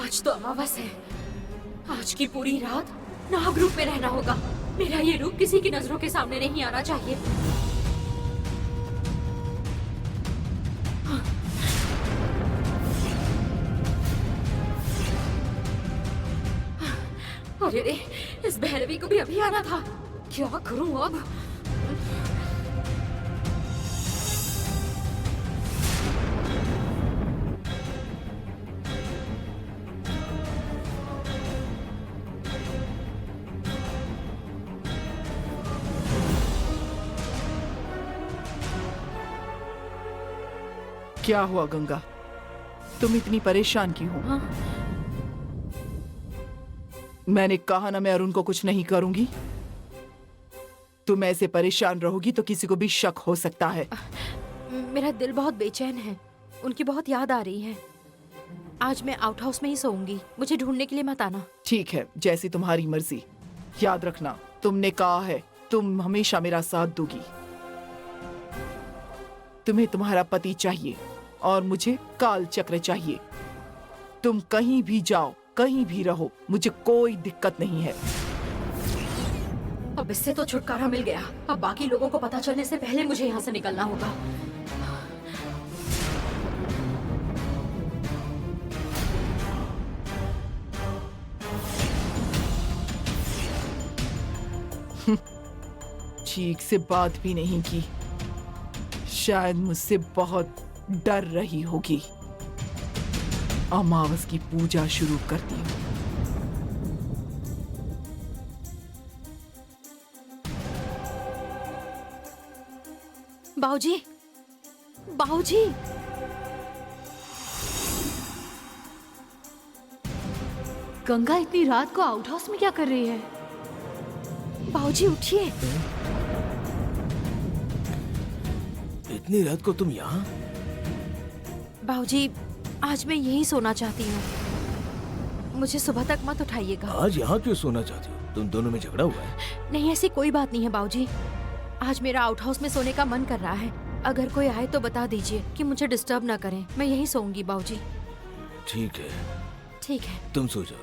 आज तो अमावस है। आज की पूरी रात नाग रूप में रहना होगा। मेरा ये रूप किसी की नजरों के सामने नहीं आना चाहिए। अरे रे, इस भैरवी को भी अभी आना था। क्या करूं अब? क्या हुआ गंगा, तुम इतनी परेशान क्यों हो? हाँ? मैंने कहा ना मैं अरुण को कुछ नहीं करूंगी। तुम ऐसे परेशान रहोगी तो किसी को भी शक हो सकता है। मेरा दिल बहुत बेचैन है। उनकी बहुत याद आ रही है। आज मैं आउट हाउस में ही सोऊंगी। मुझे ढूंढने के लिए मत आना। ठीक है, जैसी तुम्हारी मर्जी। याद रखना, तुमने कहा है तुम हमेशा मेरा साथ दोगी। तुम्हें तुम्हारा पति चाहिए और मुझे काल चक्र चाहिए। तुम कहीं भी जाओ, कहीं भी रहो, मुझे कोई दिक्कत नहीं है। अब इससे तो छुटकारा मिल गया। अब बाकी लोगों को पता चलने से पहले मुझे यहाँ से निकलना होगा। ठीक से बात भी नहीं की। शायद मुझसे बहुत डर रही होगी। अमावस की पूजा शुरू करती हूँ। बाऊजी, बाऊजी, गंगा इतनी रात को आउट हाउस में क्या कर रही है? बाऊजी उठिए। इतनी रात को तुम यहाँ? बाऊजी, आज मैं यही सोना चाहती हूँ। मुझे सुबह तक मत उठाइएगा। आज यहाँ क्यों सोना चाहती हो? तुम दोनों में झगड़ा हुआ है? नहीं, ऐसी कोई बात नहीं है बाऊजी। आज मेरा आउट हाउस में सोने का मन कर रहा है। अगर कोई आए तो बता दीजिए कि मुझे डिस्टर्ब ना करें। मैं यहीं सोऊंगी बाऊजी। ठीक है, ठीक है। तुम सो जाओ।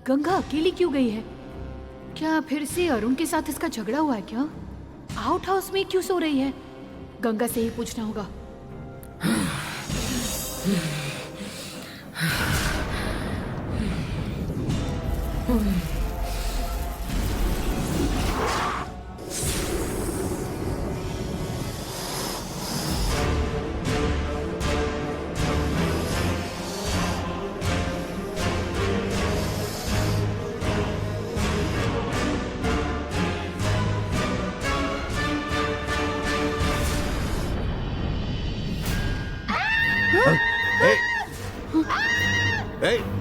गंगा अकेली क्यों गई है? क्या फिर से अरुण के साथ इसका झगड़ा हुआ है क्या? आउट हाउस में क्यों सो रही है? गंगा से ही पूछना होगा।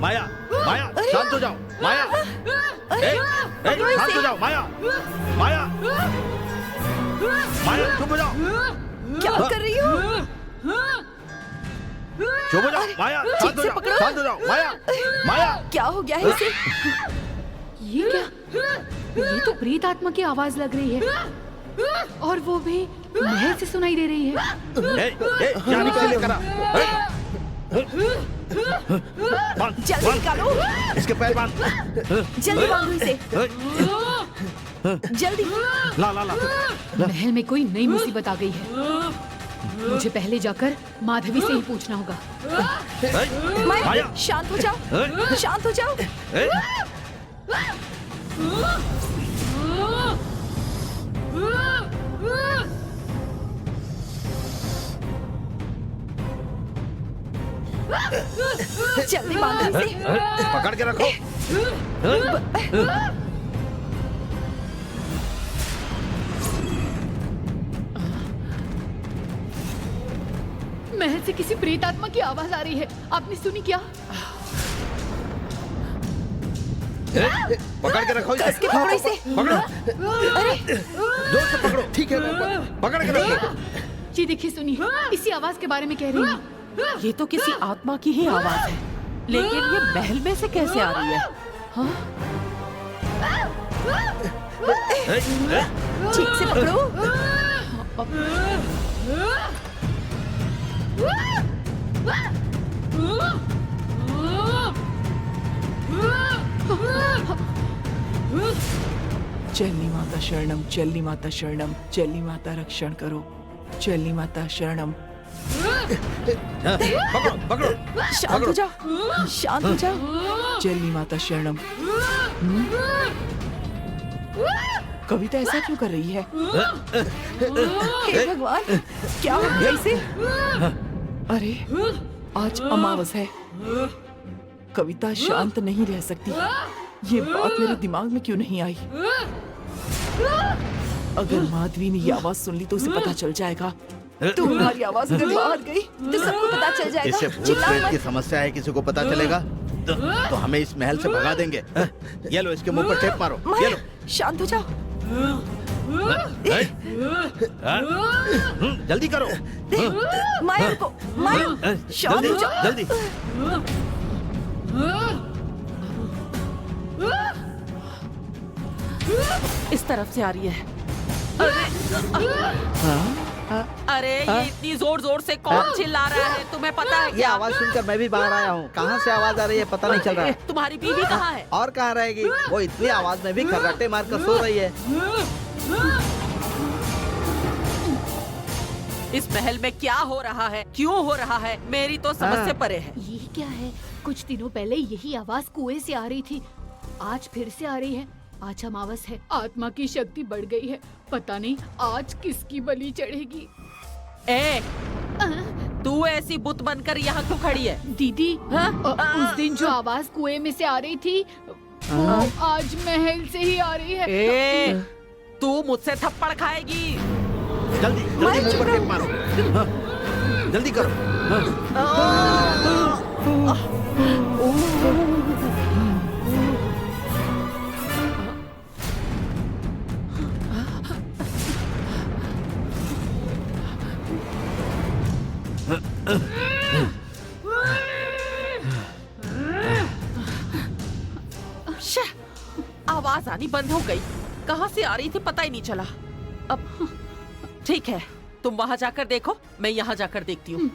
माया, माया, शांत हो जाओ। माया, शांत हो जाओ। माया, माया, माया, चुप हो जाओ। क्या कर रही हो? चुप हो जाओ। माया, शांत हो जाओ। शांत हो जाओ। माया, माया, क्या हो गया है इसे? ये क्या? ये तो प्रेत आत्मा की आवाज लग रही है और वो भी महल से सुनाई दे रही है। क्या निकले करा? जल्दी निकालो। इसके पैर बांध। जल्दी बांधो इसे। जल्दी। ला ला ला। महल में कोई नई मुसीबत आ गई है। मुझे पहले जाकर माधवी से ही पूछना होगा। माया, शांत हो जाओ। शांत हो जाओ। जल्दी बांधो इसे। पकड़ के रखो। महल से किसी प्रेत आत्मा की आवाज आ रही है। आपने सुनी क्या? पकड़ के रखो इसे। कसके पकड़ो इसे। पकड़ो। अरे, जोर से पकड़ो। ठीक है, पकड़ के रखो। जी देखिए, सुनिए, इसी आवाज के बारे में कह रही हूँ। ये तो किसी आत्मा की ही आवाज है, लेकिन ये महल में से कैसे आ रही है? हाँ? ठीक से पकड़ो। चलनी माता शरणम, चलनी माता शरणम, चलनी माता रक्षण करो, चलनी माता शरणम। पकड़ो पकड़ो शांत हो जाओ, शांत हो जाओ। चलनी माता शरणम। कविता ऐसा क्यों कर रही है? हे भगवान, क्या हो गया इसे? अरे आज अमावस है, कविता शांत नहीं रह सकती। ये बात मेरे दिमाग में क्यों नहीं आई? अगर माधवी ने ये आवाज सुन ली तो उसे पता चल जाएगा। तुम्हारी आवाज अगर बाहर गई तो सबको पता चल जाएगा। इससे भूत प्रेत की समस्या है, किसी को पता चलेगा तो हमें इस महल से भगा देंगे। ये लो, इसके मुंह पर टेप मारो। ये लो, शांत हो जाओ। जल्दी करो। माया को, माया शांत हो जाओ। जल्दी। इस तरफ से आ रही है। अरे ये इतनी जोर जोर से कौन चिल्ला रहा है, तुम्हें पता है ये क्या? आवाज सुनकर मैं भी बाहर आया हूँ। कहाँ से आवाज आ रही है पता नहीं चल रहा है। तुम्हारी बीवी कहाँ है? और कहाँ रहेगी, वो इतनी आवाज में भी खर्राटे मारकर सो रही है। इस महल में क्या हो रहा है, क्यों हो रहा है, मेरी तो समझ से परे है। ये क्या है? कुछ दिनों पहले यही आवाज कुएं से आ रही थी, आज फिर से आ रही है। आज अमावस है, आत्मा की शक्ति बढ़ गई है। पता नहीं आज किसकी बलि चढ़ेगी। ए, तू ऐसी बुत बनकर यहाँ क्यों खड़ी है? दीदी, उस दिन जो आवाज कुएं में से आ रही थी वो आज महल से ही आ रही है। ए, तू मुझसे थप्पड़ खाएगी। जल्दी जल्दी मुंह पर टेप मारो। जल्दी करो। शह, आवाज आनी बंद हो गई। कहाँ से आ रही थी पता ही नहीं चला। अब ठीक है, तुम वहां जाकर देखो, मैं यहाँ जाकर देखती हूँ।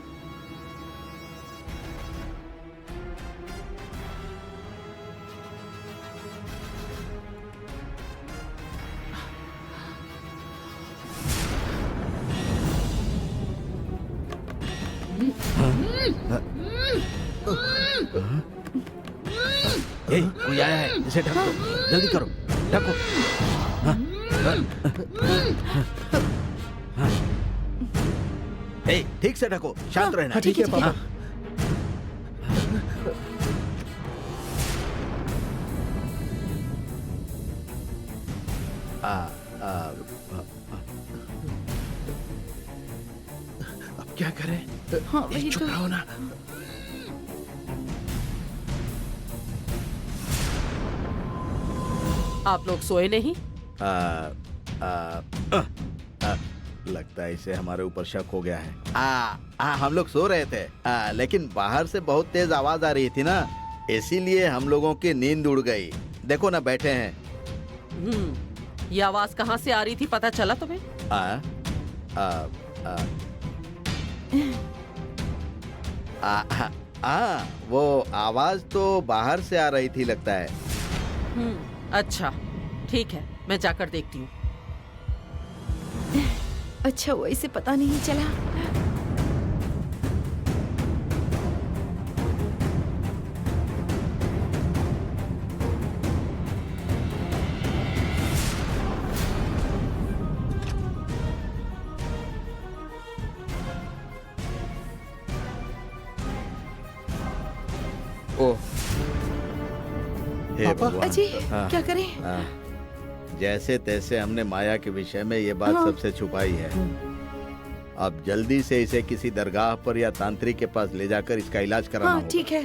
ए, कोई आया है, इसे ढक दो। जल्दी करो, ढको। ए, ठीक से ढको, शांत रहना। ठीक है पापा। अब क्या करें? हाँ, वही चुप तो। रहो ना। आप लोग सोए नहीं? लगता है इसे हमारे ऊपर शक हो गया है। हम लोग सो रहे थे, लेकिन बाहर से बहुत तेज आवाज आ रही थी ना, इसीलिए हम लोगों की नींद उड़ गई। देखो ना, बैठे हैं। ये आवाज कहाँ से आ रही थी पता चला तुम्हें? वो आवाज तो बाहर से आ रही थी लगता है। अच्छा ठीक है, मैं जाकर देखती हूँ। अच्छा वो इसे पता नहीं चला। ओह, हे भगवान। अजी हाँ। क्या करें? जैसे तैसे हमने माया के विषय में ये बात सबसे छुपाई है। अब जल्दी से इसे किसी दरगाह पर या तांत्रिक के पास ले जाकर इसका इलाज कराना हाँ होगा। ठीक है।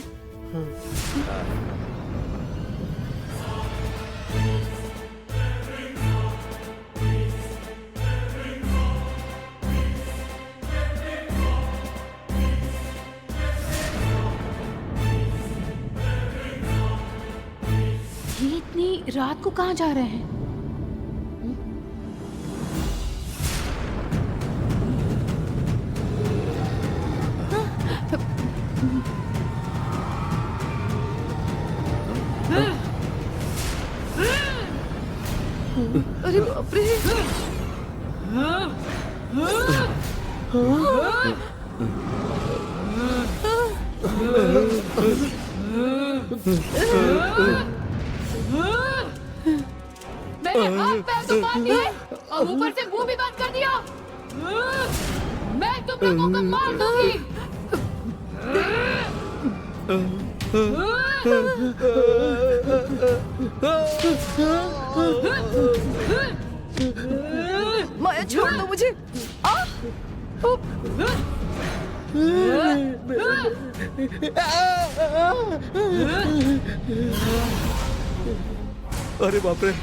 ये इतनी रात को कहाँ जा रहे हैं? अरे बाप रे। मैंने हाथ पैर तो बांध दिए और ऊपर से मुंह भी बंद कर दिया। मैं तुम लोगों को मार दूंगी। माया छोड़ दो मुझे। अरे बाप रे,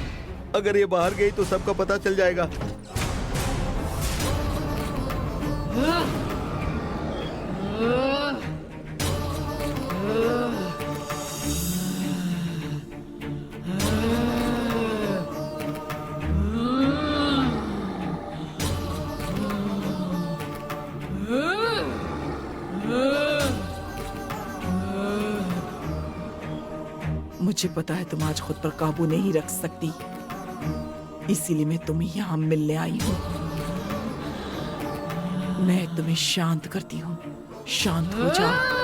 अगर ये बाहर गई तो सबका पता चल जाएगा। मुझे पता है तुम आज खुद पर काबू नहीं रख सकती, इसीलिए मैं तुम्हें यहाँ मिलने आई हूँ। मैं तुम्हें शांत करती हूँ, शांत हो जाओ।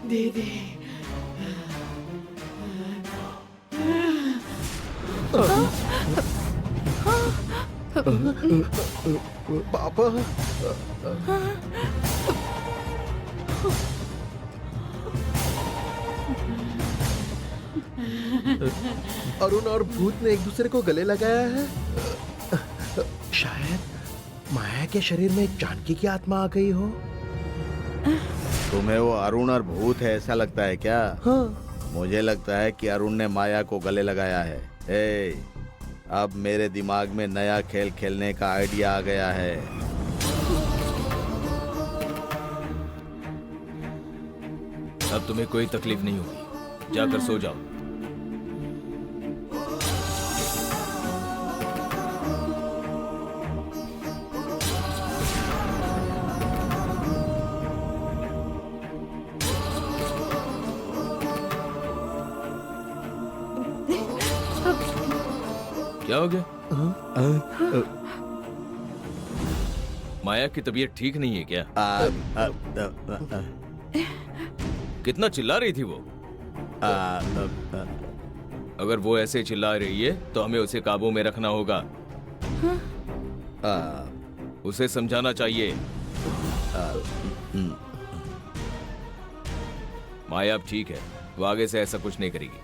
दे दे। पापा, अरुण और भूत ने एक दूसरे को गले लगाया है। शायद माया के शरीर में जानकी की आत्मा आ गई हो। तुम्हें वो अरुण और भूत है ऐसा लगता है क्या? हाँ। मुझे लगता है कि अरुण ने माया को गले लगाया है। अब मेरे दिमाग में नया खेल खेलने का आइडिया आ गया है। अब तुम्हें कोई तकलीफ नहीं होगी, जाकर सो जाओ। क्या हो गया? माया की तबीयत ठीक नहीं है क्या? कितना चिल्ला रही थी वो? अगर वो ऐसे चिल्ला रही है तो हमें उसे काबू में रखना होगा। उसे समझाना चाहिए। माया अब ठीक है, वो आगे से ऐसा कुछ नहीं करेगी।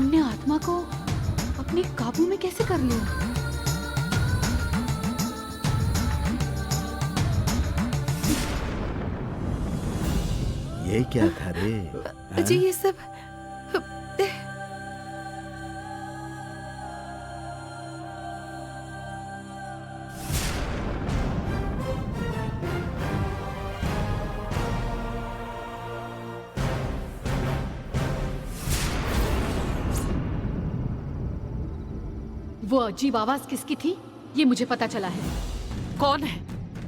ने आत्मा को अपने काबू में कैसे कर लिया? ये क्या था रे? अजय ये सब वो अजीब आवाज किसकी थी ये मुझे पता चला है। कौन है?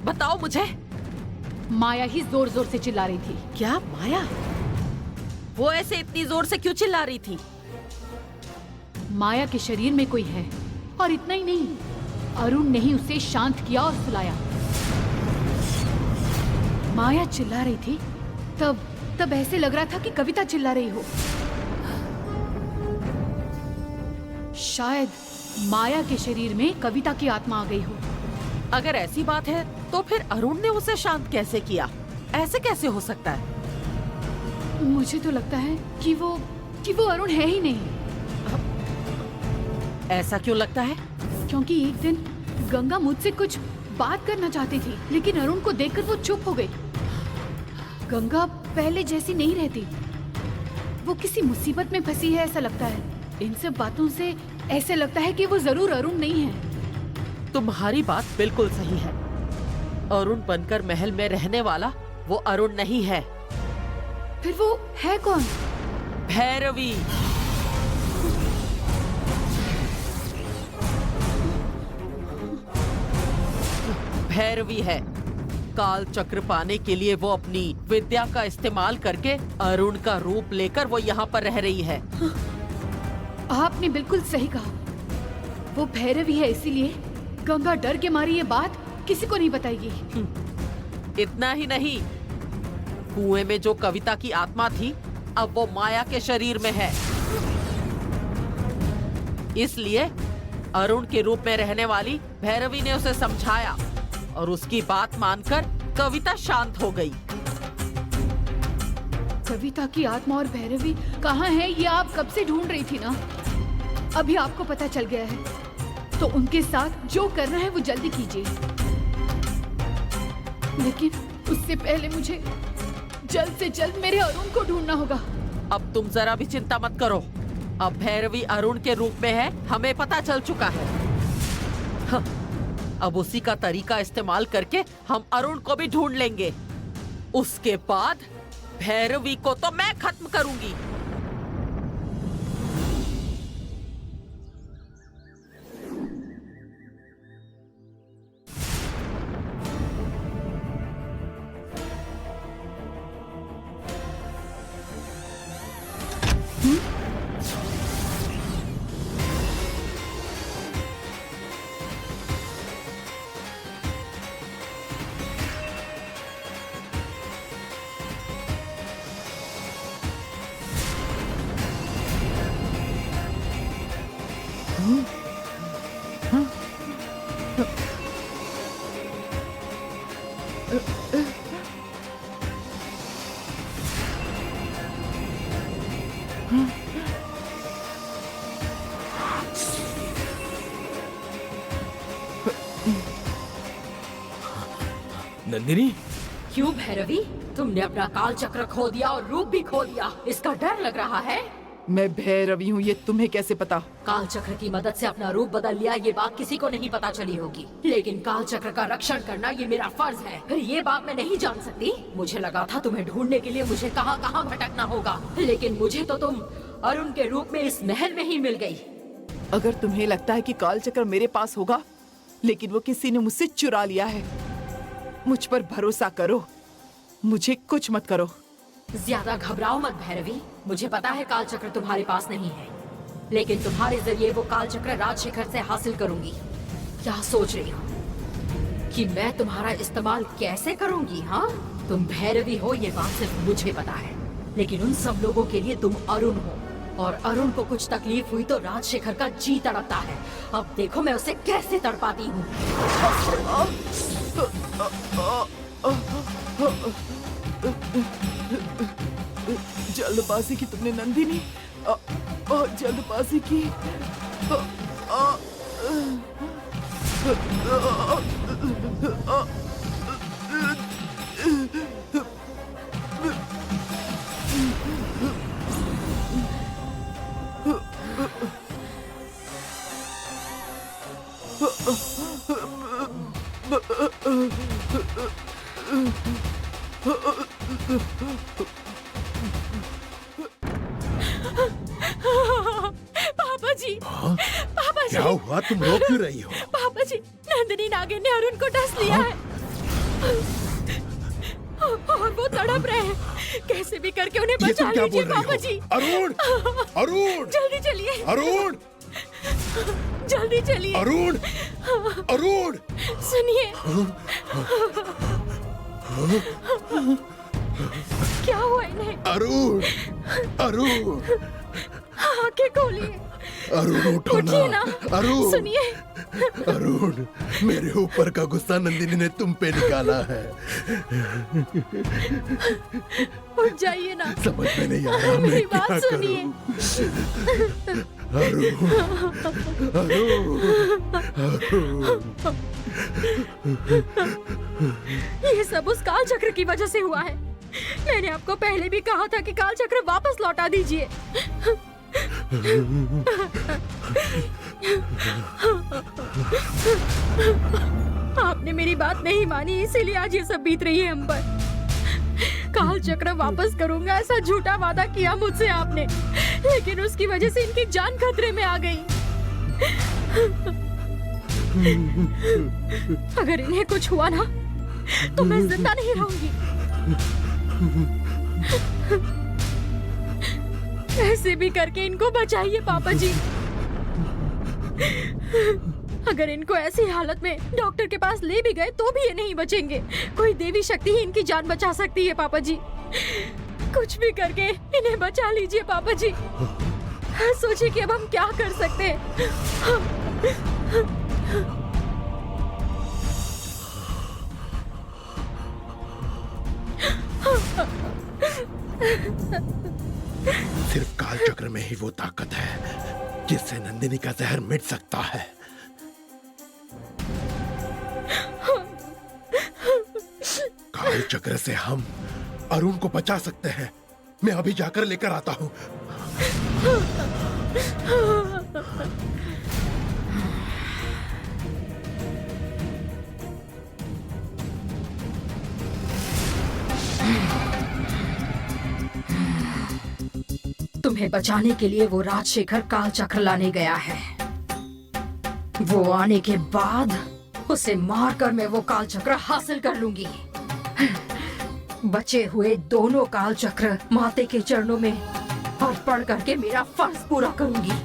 बताओ मुझे। माया ही जोर जोर से चिल्ला रही थी। क्या माया? वो ऐसे इतनी जोर से क्यों चिल्ला रही थी? माया के शरीर में कोई है, और इतना ही नहीं, अरुण ने ही उसे शांत किया और सुलाया। माया चिल्ला रही थी तब ऐसे लग रहा था कि कविता चिल्ला रही हो। शायद माया के शरीर में कविता की आत्मा आ गई हो। अगर ऐसी बात है तो फिर अरुण ने उसे शांत कैसे किया? ऐसे कैसे हो सकता है? मुझे तो लगता है कि वो अरुण है ही नहीं। ऐसा क्यों लगता है? क्योंकि एक दिन गंगा मुझसे कुछ बात करना चाहती थी, लेकिन अरुण को देखकर वो चुप हो गई। गंगा पहले जैसी नहीं रहती, वो किसी मुसीबत में फंसी है ऐसा लगता है। इन सब बातों से ऐसे लगता है कि वो जरूर अरुण नहीं है। तुम्हारी बात बिल्कुल सही है। अरुण बनकर महल में रहने वाला वो अरुण नहीं है। फिर वो है कौन? भैरवी। भैरवी है। काल चक्र पाने के लिए वो अपनी विद्या का इस्तेमाल करके अरुण का रूप लेकर वो यहाँ पर रह रही है। आपने बिल्कुल सही कहा, वो भैरवी है, इसीलिए गंगा डर के मारी ये बात किसी को नहीं बताएगी। इतना ही नहीं, कुएं में जो कविता की आत्मा थी अब वो माया के शरीर में है। इसलिए अरुण के रूप में रहने वाली भैरवी ने उसे समझाया और उसकी बात मानकर कविता शांत हो गई। कविता की आत्मा और भैरवी कहाँ है ये आप कब से ढूंढ रही थी ना? अभी आपको पता चल गया है, तो उनके साथ जो करना है वो जल्दी कीजिए। लेकिन उससे पहले मुझे जल्द से जल्द मेरे अरुण को ढूंढना होगा। अब तुम जरा भी चिंता मत करो, अब भैरवी अरुण के रूप में है, हमें पता चल चुका है। हाँ, अब उसी का तरीका इस्तेमाल करके हम अरुण को भी ढूंढ लेंगे। उसके बाद भैरवी को तो मैं खत्म करूंगी। नंदिनी, क्यों भैरवी, तुमने अपना काल चक्र खो दिया और रूप भी खो दिया, इसका डर लग रहा है? मैं भैरवी हूँ, ये तुम्हें कैसे पता? काल चक्र की मदद से अपना रूप बदल लिया, ये बात किसी को नहीं पता चली होगी, लेकिन काल चक्र का रक्षण करना ये मेरा फर्ज है। फिर ये बात मैं नहीं जान सकती? मुझे लगा था तुम्हें ढूंढने के लिए मुझे कहाँ कहाँ भटकना होगा, लेकिन मुझे तो तुम अरुण के रूप में इस महल में ही मिल गई। अगर तुम्हें लगता है कि काल चक्र मेरे पास होगा, लेकिन वो किसी ने मुझसे चुरा लिया है, मुझ पर भरोसा करो, मुझे कुछ मत करो। ज्यादा घबराओ मत भैरवी, मुझे पता है काल चक्र तुम्हारे पास नहीं है, लेकिन तुम्हारे जरिए वो काल चक्र राजशेखर से हासिल करूंगी। क्या सोच रही हो कि मैं तुम्हारा इस्तेमाल कैसे करूंगी? हाँ, तुम भैरवी हो ये बात सिर्फ मुझे पता है, लेकिन उन सब लोगों के लिए तुम अरुण हो, और अरुण को कुछ तकलीफ हुई तो राजशेखर का जी तड़पता है। अब देखो मैं उसे कैसे तड़पाती हूँ। जल्दबाजी की तुमने नंदिनी, जल्दबाजी की। पापा जी, पापा जी, हुआ? तुम रो क्यों रही हो? पापा जी, नंदिनी नागिन ने अरुण को डस लिया है और वो तड़प रहे हैं। कैसे भी करके उन्हें ये बचा तुम क्या लीजिए बोल रही पापा हो? जी। अरुण! अरुण! जल्दी चलिए, अरुण! जल्दी चलिए। अरुण! अरुण! सुनिए, क्या हुआ इन्हें? अरुण! अरुण! आंखें खोलिए, अरुण उठो उठिए ना! ना। अरुण! सुनिए, अरुण, मेरे ऊपर का गुस्सा नंदिनी ने तुम पे निकाला है। उठ जाइए ना। समझ में नहीं आ रहा मैं मेरी क्या बात सुनिए। करूं। अरुण! अरुण! ये सब उस काल चक्र की वजह से हुआ है। मैंने आपको पहले भी कहा था कि काल चक्र वापस लौटा दीजिए। आपने मेरी बात नहीं मानी, इसीलिए आज ये सब बीत रही है हम पर। काल चक्र वापस करूंगा ऐसा झूठा वादा किया मुझसे आपने, लेकिन उसकी वजह से इनकी जान खतरे में आ गई। अगर इन्हें कुछ हुआ ना तो मैं जिंदा नहीं रहूंगी। ऐसे भी करके इनको बचाइए पापा जी। अगर इनको ऐसी हालत में डॉक्टर के पास ले भी गए तो भी ये नहीं बचेंगे। कोई देवी शक्ति ही इनकी जान बचा सकती है पापा जी। कुछ भी करके इन्हें बचा लीजिए पापा जी। सोचिए कि अब हम क्या कर सकते हैं। सिर्फ काल चक्र में ही वो ताकत है जिससे नंदिनी का जहर मिट सकता है। काल चक्र से हम अरुण को बचा सकते हैं। मैं अभी जाकर लेकर आता हूँ। तुम्हें बचाने के लिए वो राजशेखर काल चक्र लाने गया है। वो आने के बाद उसे मारकर मैं वो काल चक्र हासिल कर लूंगी। बचे हुए दोनों काल चक्र माते के चरणों में अर्पण करके मेरा फर्ज पूरा करूंगी।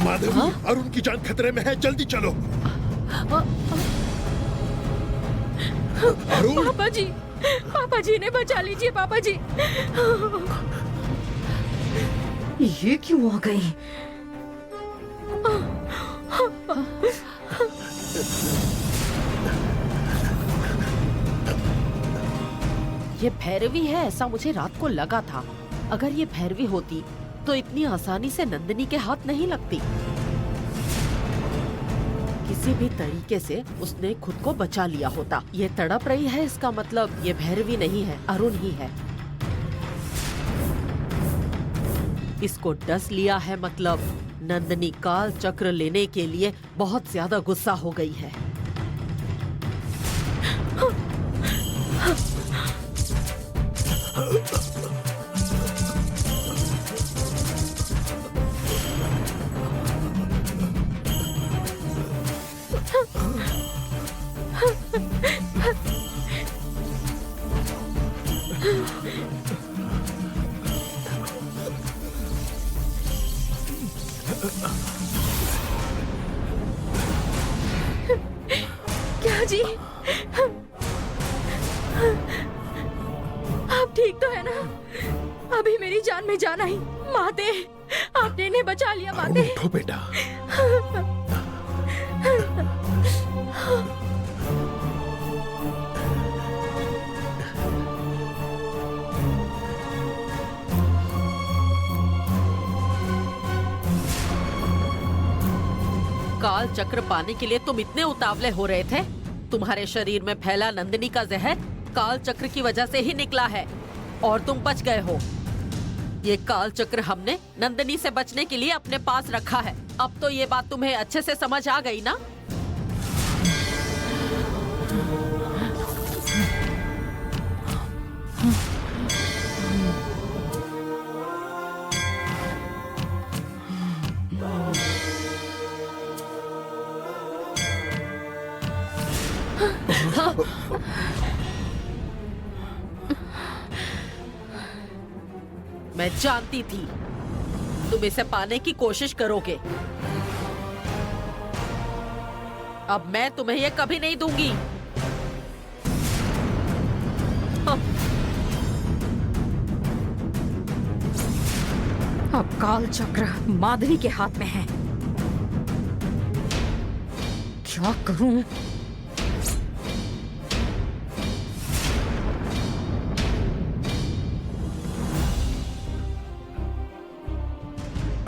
माधवी, अरुण की जान खतरे में है, जल्दी चलो। अरुण! पापा जी ने बचा लीजिए पापा जी। ये क्यों आ गई? ये भैरवी है ऐसा मुझे रात को लगा था। अगर ये भैरवी होती तो इतनी आसानी से नंदिनी के हाथ नहीं लगती। किसी भी तरीके से उसने खुद को बचा लिया होता। ये तड़प रही है, इसका मतलब ये भैरवी नहीं है, अरुण ही है। इसको डस लिया है, मतलब नंदिनी काल चक्र लेने के लिए बहुत ज्यादा गुस्सा हो गई है। क्या जी, आप ठीक तो है ना? अभी मेरी जान में जान आई। माते, आपने इन्हें बचा लिया अरुण माते। उठो बेटा। काल चक्र पाने के लिए तुम इतने उतावले हो रहे थे? तुम्हारे शरीर में फैला नंदिनी का जहर काल चक्र की वजह से ही निकला है और तुम बच गए हो। ये काल चक्र हमने नंदिनी से बचने के लिए अपने पास रखा है। अब तो ये बात तुम्हें अच्छे से समझ आ गई ना? मैं जानती थी तुम इसे पाने की कोशिश करोगे। अब मैं तुम्हें ये कभी नहीं दूंगी। अब काल चक्र माधवी के हाथ में है। क्या करूं?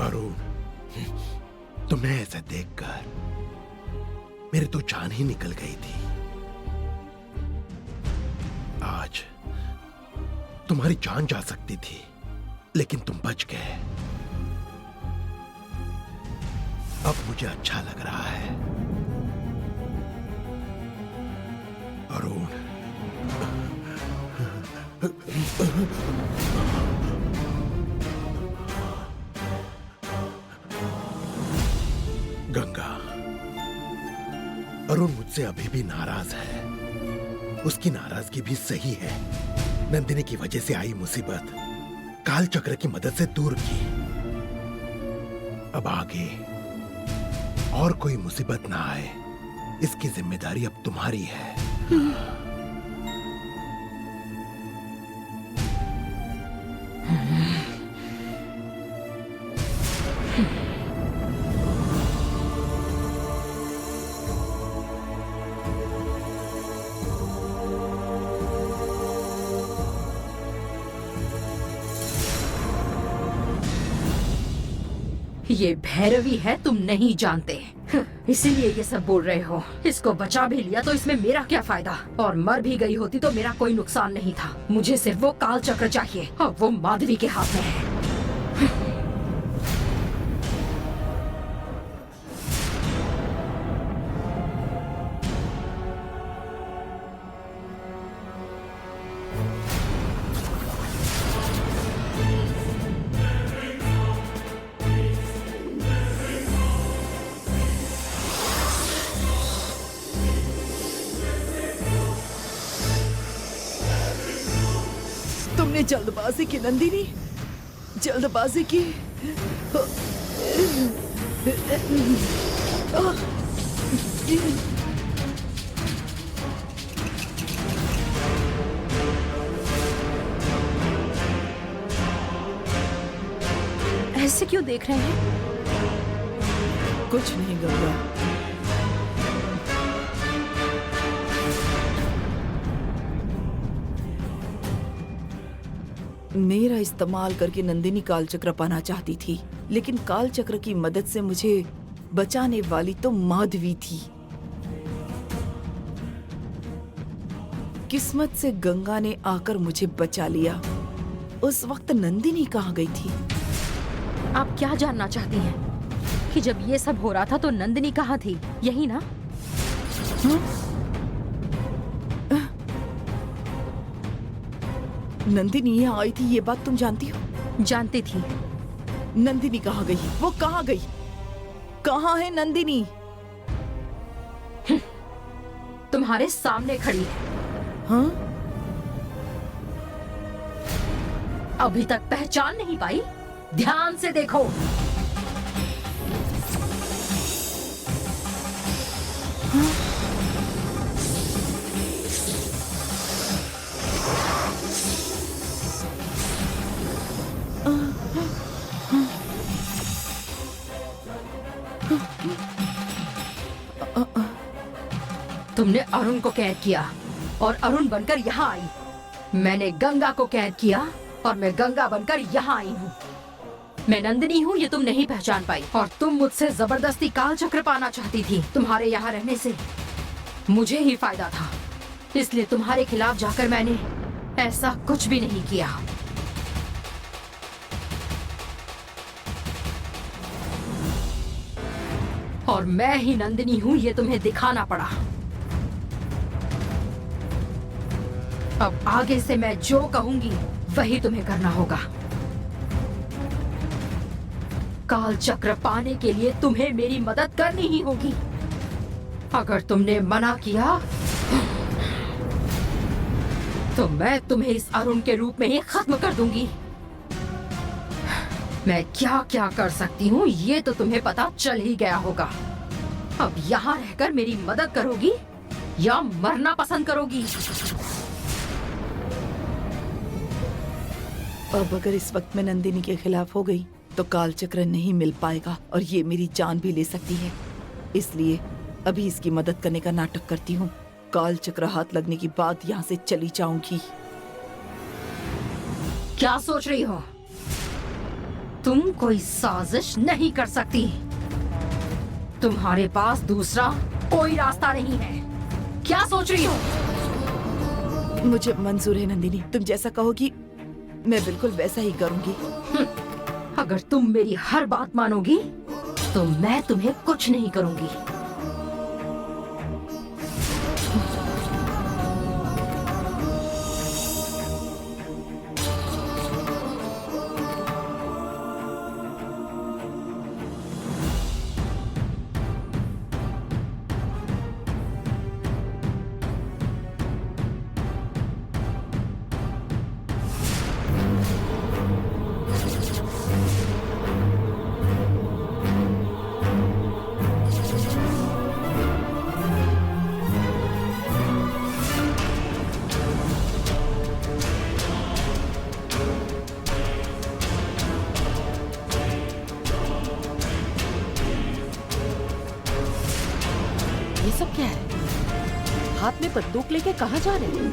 अरुण, तुम्हें ऐसे देखकर मेरी तो जान ही निकल गई थी। आज तुम्हारी जान जा सकती थी, लेकिन तुम बच गए। अब मुझे अच्छा लग रहा है अरुण। गंगा, अरुण मुझसे अभी भी नाराज है। उसकी नाराजगी भी सही है। नंदिनी की वजह से आई मुसीबत काल चक्र की मदद से दूर की। अब आगे और कोई मुसीबत ना आए, इसकी जिम्मेदारी अब तुम्हारी है। ये भैरवी है, तुम नहीं जानते। इसीलिए ये सब बोल रहे हो। इसको बचा भी लिया तो इसमें मेरा क्या फायदा, और मर भी गई होती तो मेरा कोई नुकसान नहीं था। मुझे सिर्फ वो काल चक्र चाहिए, और वो माधवी के हाथ में है। तुमने जल्दबाजी की नंदिनी, जल्दबाजी की। ऐसे क्यों देख रहे हैं? कुछ नहीं गंगा। मेरा इस्तेमाल करके नंदिनी काल चक्र पाना चाहती थी, लेकिन काल चक्र की मदद से मुझे बचाने वाली तो माधवी थी। किस्मत से गंगा ने आकर मुझे बचा लिया। उस वक्त नंदिनी कहाँ गई थी? आप क्या जानना चाहती हैं? कि जब ये सब हो रहा था तो नंदिनी कहाँ थी? यही ना? नंदिनी यहाँ आई थी, ये बात तुम जानती हो? जानती थी। नंदिनी कहाँ गई? वो कहाँ गई? कहाँ है नंदिनी? तुम्हारे सामने खड़ी है। हाँ? अभी तक पहचान नहीं पाई? ध्यान से देखो। तुमने अरुण को कैद किया और अरुण बनकर यहाँ आई। मैंने गंगा को कैद किया और मैं गंगा बनकर यहाँ आई हूँ। मैं नंदिनी हूँ, ये तुम नहीं पहचान पाई, और तुम मुझसे जबरदस्ती काल चक्र पाना चाहती थी। तुम्हारे यहाँ रहने से मुझे ही फायदा था, इसलिए तुम्हारे खिलाफ जाकर मैंने ऐसा कुछ भी नहीं किया। और मैं ही नंदिनी हूँ, ये तुम्हें दिखाना पड़ा। अब आगे से मैं जो कहूंगी वही तुम्हें करना होगा। काल चक्र पाने के लिए तुम्हें मेरी मदद करनी ही होगी। अगर तुमने मना किया तो मैं तुम्हें इस अरुण के रूप में ही खत्म कर दूंगी। मैं क्या क्या कर सकती हूँ ये तो तुम्हें पता चल ही गया होगा। अब यहाँ रहकर मेरी मदद करोगी या मरना पसंद करोगी? अब अगर इस वक्त मैं नंदिनी के खिलाफ हो गई तो काल चक्र नहीं मिल पाएगा और ये मेरी जान भी ले सकती है। इसलिए अभी इसकी मदद करने का नाटक करती हूँ। काल चक्र हाथ लगने की बाद यहाँ से चली जाऊंगी। क्या सोच रही हो? तुम कोई साजिश नहीं कर सकती। तुम्हारे पास दूसरा कोई रास्ता नहीं है। क्या सोच रही हो? मुझे मंजूर है नंदिनी, तुम जैसा कहोगी मैं बिल्कुल वैसा ही करूंगी। अगर तुम मेरी हर बात मानोगी तो मैं तुम्हें कुछ नहीं करूंगी। ये सब क्या है? हाथ में बंदूक लेके कहाँ जा रहे हैं?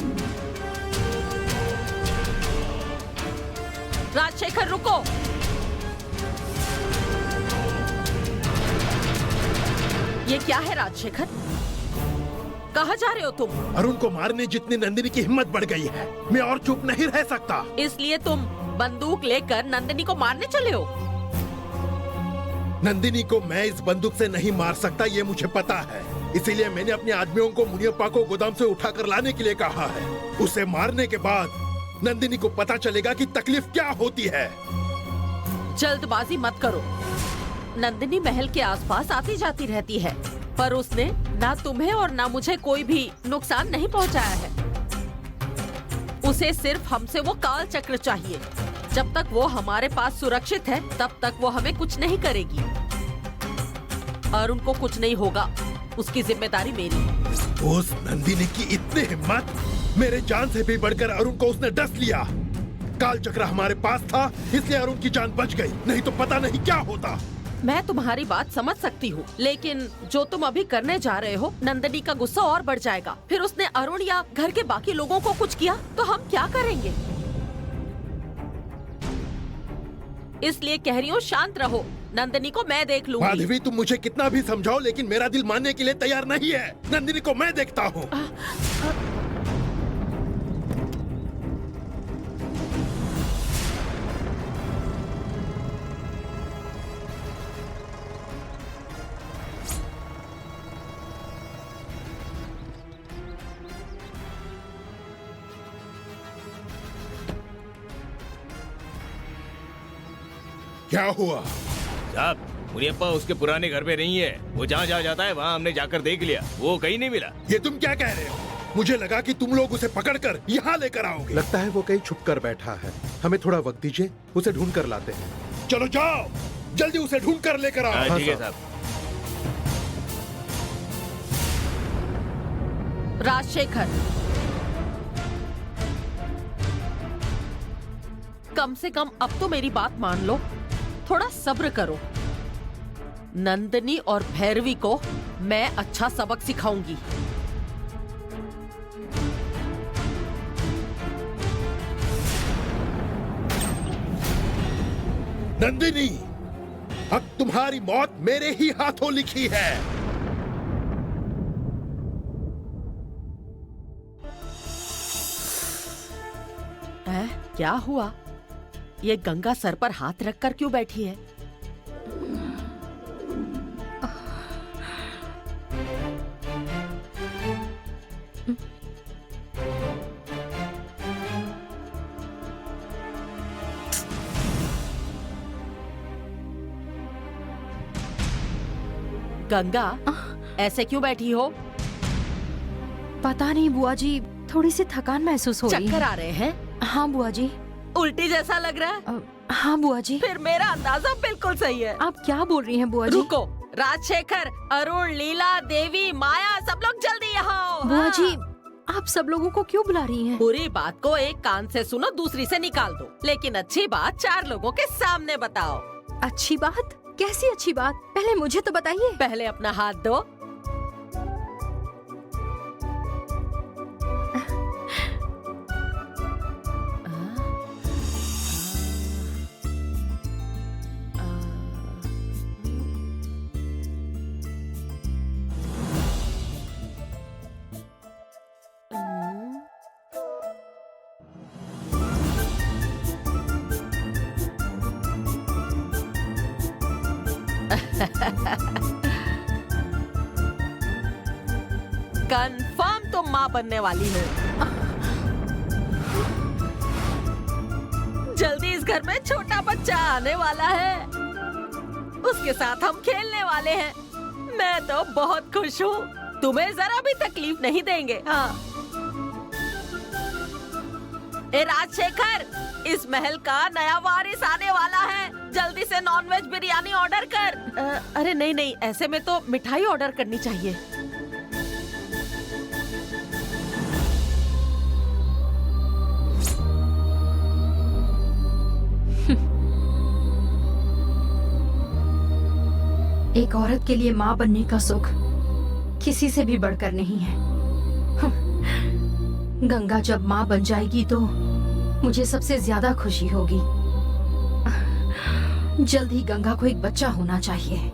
राजशेखर रुको! ये क्या है राजशेखर? कहाँ जा रहे हो तुम? अरुण को मारने जितनी नंदिनी की हिम्मत बढ़ गई है, मैं और चुप नहीं रह सकता। इसलिए तुम बंदूक लेकर नंदिनी को मारने चले हो? नंदिनी को मैं इस बंदूक से नहीं मार सकता, ये मुझे पता है। इसीलिए मैंने अपने आदमियों को मुनियप्पा को गोदाम से उठाकर लाने के लिए कहा है। उसे मारने के बाद नंदिनी को पता चलेगा कि तकलीफ क्या होती है। जल्दबाजी मत करो। नंदिनी महल के आसपास आती जाती रहती है, पर उसने ना तुम्हें और ना मुझे कोई भी नुकसान नहीं पहुंचाया है। उसे सिर्फ हमसे वो काल चक्र चाहिए। जब तक वो हमारे पास सुरक्षित है, तब तक वो हमें कुछ नहीं करेगी। अरुण को कुछ नहीं होगा, उसकी जिम्मेदारी मेरी। उस नंदिनी की इतनी हिम्मत! मेरे जान से भी बढ़कर अरुण को उसने डस लिया। काल चक्र हमारे पास था, इसलिए अरुण की जान बच गई, नहीं तो पता नहीं क्या होता। मैं तुम्हारी बात समझ सकती हूँ, लेकिन जो तुम अभी करने जा रहे हो, नंदिनी का गुस्सा और बढ़ जाएगा। फिर उसने अरुण या घर के बाकी लोगों को कुछ किया तो हम क्या करेंगे? इसलिए कह रही हूँ शांत रहो। नंदिनी को मैं देख लूंगी। माधवी, तुम मुझे कितना भी समझाओ, लेकिन मेरा दिल मानने के लिए तैयार नहीं है। नंदिनी को मैं देखता हूँ। क्या हुआ? साहब, मुनियप्पा उसके पुराने घर पे नहीं है। वो जहाँ जहाँ जाता है वहाँ हमने जाकर देख लिया, वो कहीं नहीं मिला। ये तुम क्या कह रहे हो? मुझे लगा कि तुम लोग उसे पकड़कर यहाँ लेकर आओगे। लगता है वो कहीं छुप कर बैठा है। हमें थोड़ा वक्त दीजिए, उसे ढूंढ कर लाते हैं। चलो जाओ, जल्दी उसे ढूंढ कर लेकर आओ। ठीक है साहब। राजशेखर, कम से कम अब तो मेरी बात मान लो। थोड़ा सब्र करो। नंदिनी और भैरवी को मैं अच्छा सबक सिखाऊंगी। नंदिनी, अब तुम्हारी मौत मेरे ही हाथों लिखी है। क्या हुआ? ये गंगा सर पर हाथ रखकर क्यों बैठी है? गंगा, ऐसे क्यों बैठी हो? पता नहीं बुआ जी, थोड़ी सी थकान महसूस हो रही चक्कर है। आ रहे हैं? हाँ बुआ जी। उल्टी जैसा लग रहा है? हाँ बुआ जी। फिर मेरा अंदाजा बिल्कुल सही है। आप क्या बोल रही हैं बुआ जी? रुको, राजशेखर, अरुण, लीला, देवी, माया, सब लोग जल्दी यहाँ आओ। बुआ हाँ। जी, आप सब लोगों को क्यों बुला रही हैं? बुरी बात को एक कान से सुनो, दूसरी से निकाल दो, लेकिन अच्छी बात 4 लोगों के सामने बताओ। अच्छी बात? कैसी अच्छी बात? पहले मुझे तो बताइए। पहले अपना हाथ दो। कंफर्म तुम माँ बनने वाली हो। जल्दी इस घर में छोटा बच्चा आने वाला है, उसके साथ हम खेलने वाले हैं। मैं तो बहुत खुश हूँ, तुम्हें जरा भी तकलीफ नहीं देंगे। हाँ। ए राजशेखर, इस महल का नया वारिस आने वाला है, जल्दी से नॉनवेज बिरयानी ऑर्डर कर। अरे नहीं नहीं, ऐसे में तो मिठाई ऑर्डर करनी चाहिए। एक औरत के लिए माँ बनने का सुख किसी से भी बढ़कर नहीं है। गंगा जब माँ बन जाएगी तो मुझे सबसे ज्यादा खुशी होगी। जल्द ही गंगा को एक बच्चा होना चाहिए।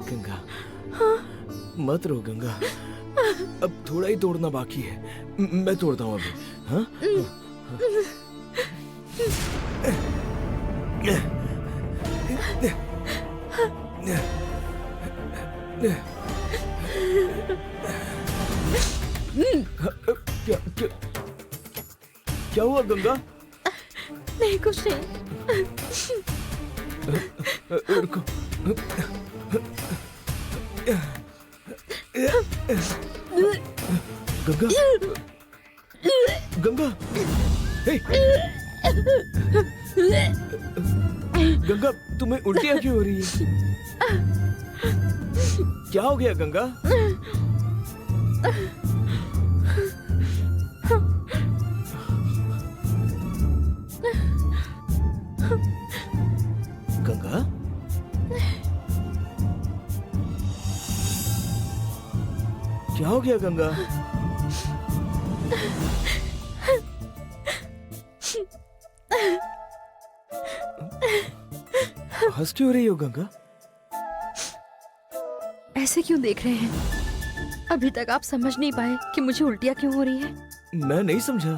गंगा, मत रो गंगा, अब थोड़ा ही तोड़ना बाकी है, मैं तोड़ता हूँ अभी। हाँ? क्या क्या क्या हुआ गंगा? नहीं कुछ नहीं। रुको। गंगा, गंगा, हे! गंगा, तुम्हें उल्टियाँ क्यों हो रही है? क्या हो गया गंगा? गंगा, क्या हो गया गंगा? हंस क्यों रही हो गंगा? ऐसे क्यों देख रहे हैं? अभी तक आप समझ नहीं पाए कि मुझे उल्टियाँ क्यों हो रही है? मैं नहीं समझा।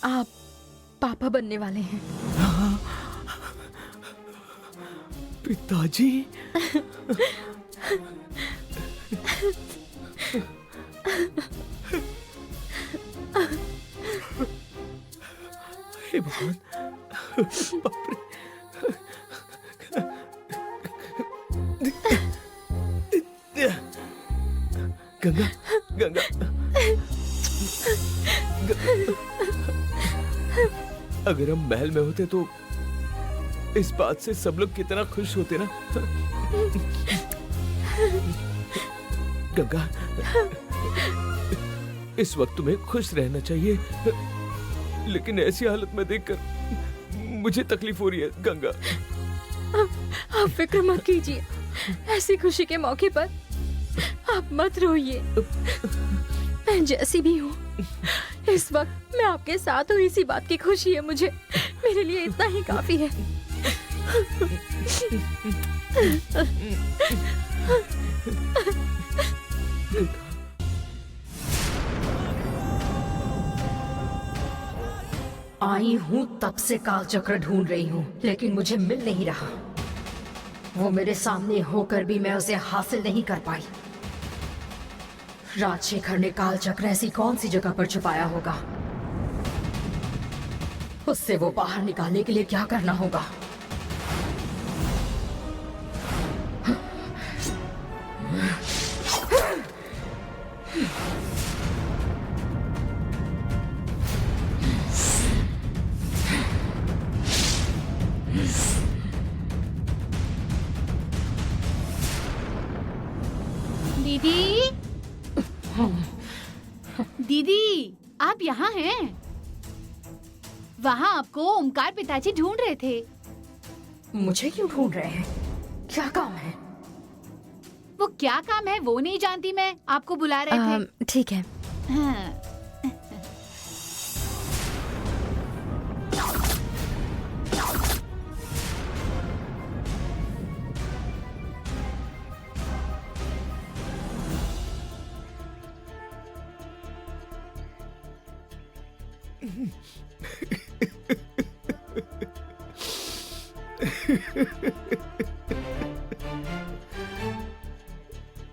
आप पापा बनने वाले हैं। पिताजी? हे भगवान, बाप रे। गंगा, गंगा, अगर हम महल में होते तो इस बात से सब लोग कितना खुश होते ना। गंगा, इस वक्त तुम्हें खुश रहना चाहिए, लेकिन ऐसी हालत में देखकर मुझे तकलीफ हो रही है गंगा। आप फिक्र मत कीजिए, ऐसी खुशी के मौके पर आप मत रोइए। मैं जैसी भी हूँ इस वक्त मैं आपके साथ हूँ, इसी बात की खुशी है मुझे। मेरे लिए इतना ही काफी है। आई हूँ तब से काल चक्र ढूंढ रही हूँ, लेकिन मुझे मिल नहीं रहा। वो मेरे सामने होकर भी मैं उसे हासिल नहीं कर पाई। राजशेखर ने काल चक्र ऐसी कौन सी जगह पर छुपाया होगा? उससे वो बाहर निकालने के लिए क्या करना होगा? दीदी, दीदी आप यहाँ हैं? वहाँ आपको ओमकार पिताजी ढूंढ रहे थे। मुझे क्यों ढूंढ रहे हैं? क्या काम है? वो क्या काम है वो नहीं जानती मैं, आपको बुला रहे थे। ठीक है। हाँ।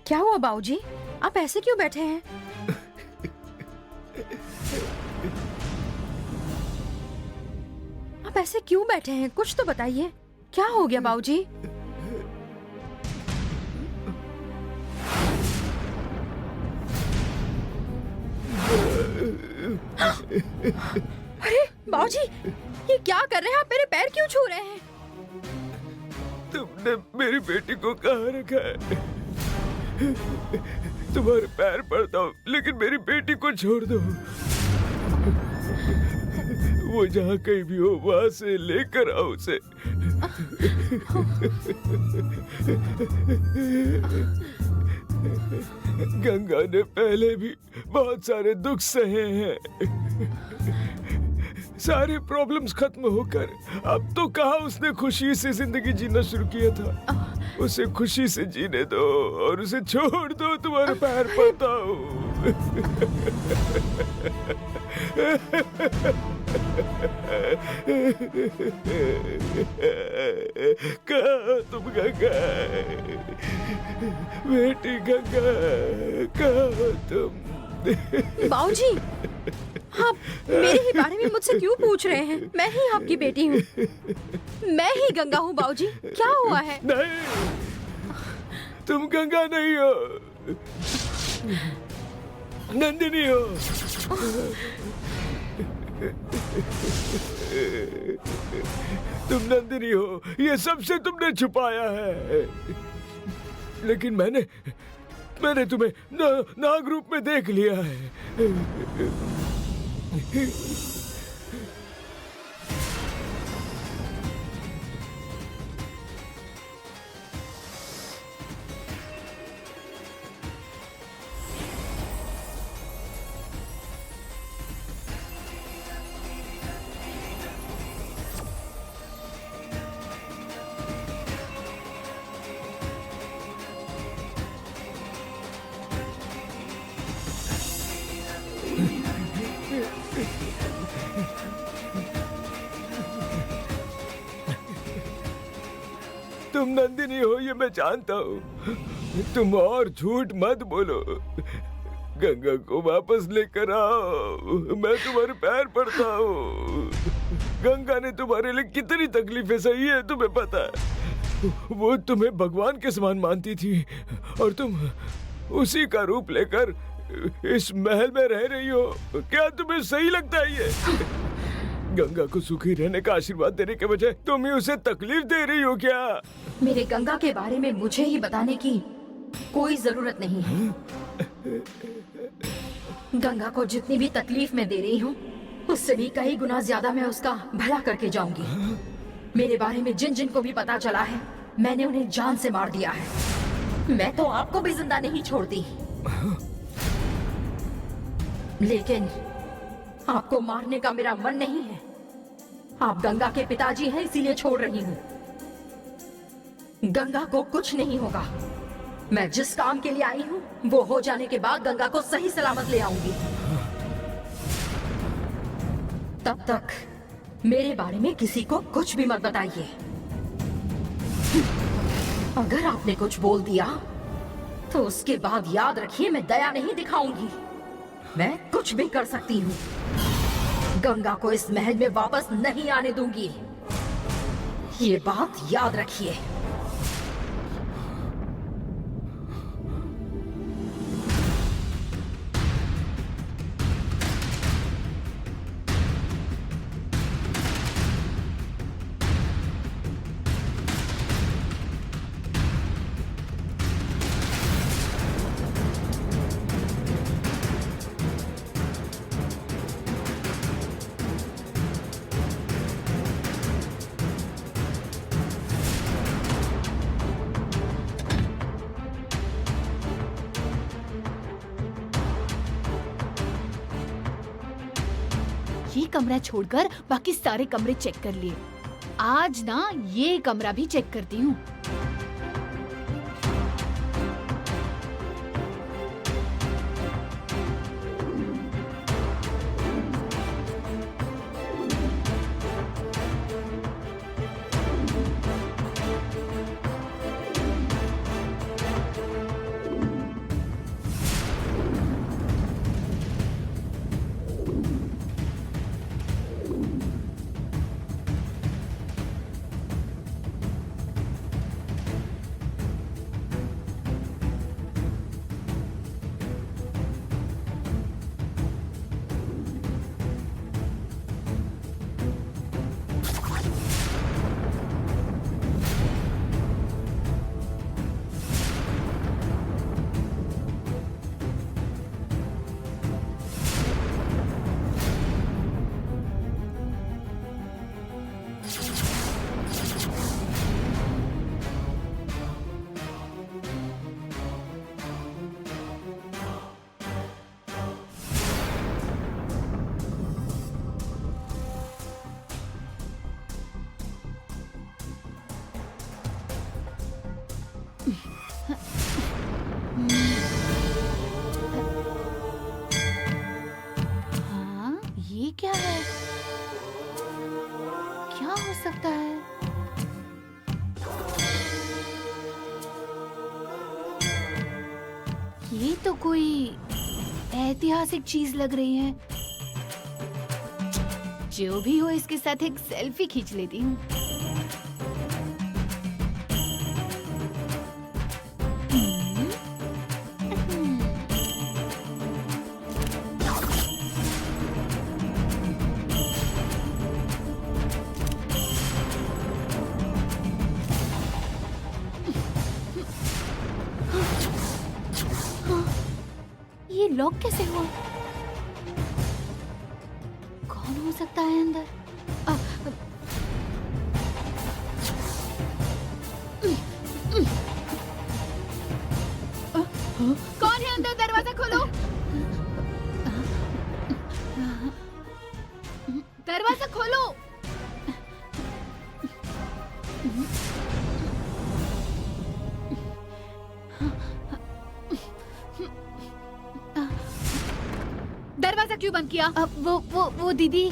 क्या हुआ बाबूजी? आप ऐसे क्यों बैठे हैं? आप ऐसे क्यों बैठे हैं? कुछ तो बताइए, क्या हो गया बाबूजी? अरे बाबूजी, ये क्या कर रहे हैं आप? मेरे पैर क्यों छू रहे हैं? तुमने मेरी बेटी को कहाँ रखा है? तुम्हारे पैर पड़ता हूँ, लेकिन मेरी बेटी को छोड़ दो। वो जहाँ कहीं भी हो वहाँ से लेकर आओ उसे। गंगा ने पहले भी बहुत सारे दुख सहे हैं। सारी प्रॉब्लम्स खत्म होकर अब तो कहाँ उसने खुशी से जिंदगी जीना शुरू किया था। उसे खुशी से जीने दो और उसे छोड़ दो, तुम्हारे पैर पड़ता हूँ। कहाँ तुम गंगा? बेटी गंगा, कहाँ तुम? बाबूजी, आप मेरे ही बारे में मुझसे क्यों पूछ रहे हैं? मैं ही आपकी बेटी हूँ, मैं ही गंगा हूँ। बाबूजी, क्या हुआ है? नहीं, तुम गंगा नहीं हो, नंदिनी हो। तुम नंदिनी हो, ये सबसे तुमने छुपाया है। लेकिन मैंने तुम्हें नाग रूप में देख लिया है। तुम नंदिनी हो ये मैं जानता हूँ। तुम और झूठ मत बोलो। गंगा को वापस लेकर आओ, मैं तुम्हारे पैर पड़ता हूँ। गंगा ने तुम्हारे लिए कितनी तकलीफें सही है तुम्हें पता है। वो तुम्हें भगवान के समान मानती थी और तुम उसी का रूप लेकर इस महल में रह रही हो। क्या तुम्हें सही लगता है ये? गंगा को सुखी रहने का आशीर्वाद देने के बजाय तुम ही उसे तकलीफ दे रही हो क्या? मेरे गंगा के बारे में मुझे ही बताने की कोई जरूरत नहीं है। गंगा को जितनी भी तकलीफ मैं दे रही हूँ, उससे भी कई गुना ज्यादा मैं उसका भला करके जाऊंगी। मेरे बारे में जिन जिन को भी पता चला है, मैंने उन्हें जान से मार दिया है। मैं तो आपको भी जिंदा नहीं छोड़ती, लेकिन आपको मारने का मेरा मन नहीं है। आप गंगा के पिताजी हैं, इसीलिए छोड़ रही हूँ। गंगा को कुछ नहीं होगा। मैं जिस काम के लिए आई हूँ वो हो जाने के बाद गंगा को सही सलामत ले आऊंगी। तब तक मेरे बारे में किसी को कुछ भी मत बताइए। अगर आपने कुछ बोल दिया तो उसके बाद याद रखिए, मैं दया नहीं दिखाऊंगी। मैं कुछ भी कर सकती हूँ। गंगा को इस महल में वापस नहीं आने दूंगी। ये बात याद रखिए। ये कमरा छोड़कर बाकी सारे कमरे चेक कर लिए। आज ना ये कमरा भी चेक करती हूँ। हाँ, ये क्या है? क्या हो सकता है? ये तो कोई ऐतिहासिक चीज लग रही है। जो भी हो, इसके साथ एक सेल्फी खींच लेती हूँ। ये लॉक कैसे हुआ? कौन हो सकता है अंदर? कौन है अंदर? दरवाजा खोलो। दरवाजा खोलो। दरवाजा क्यों बंद किया? वो दीदी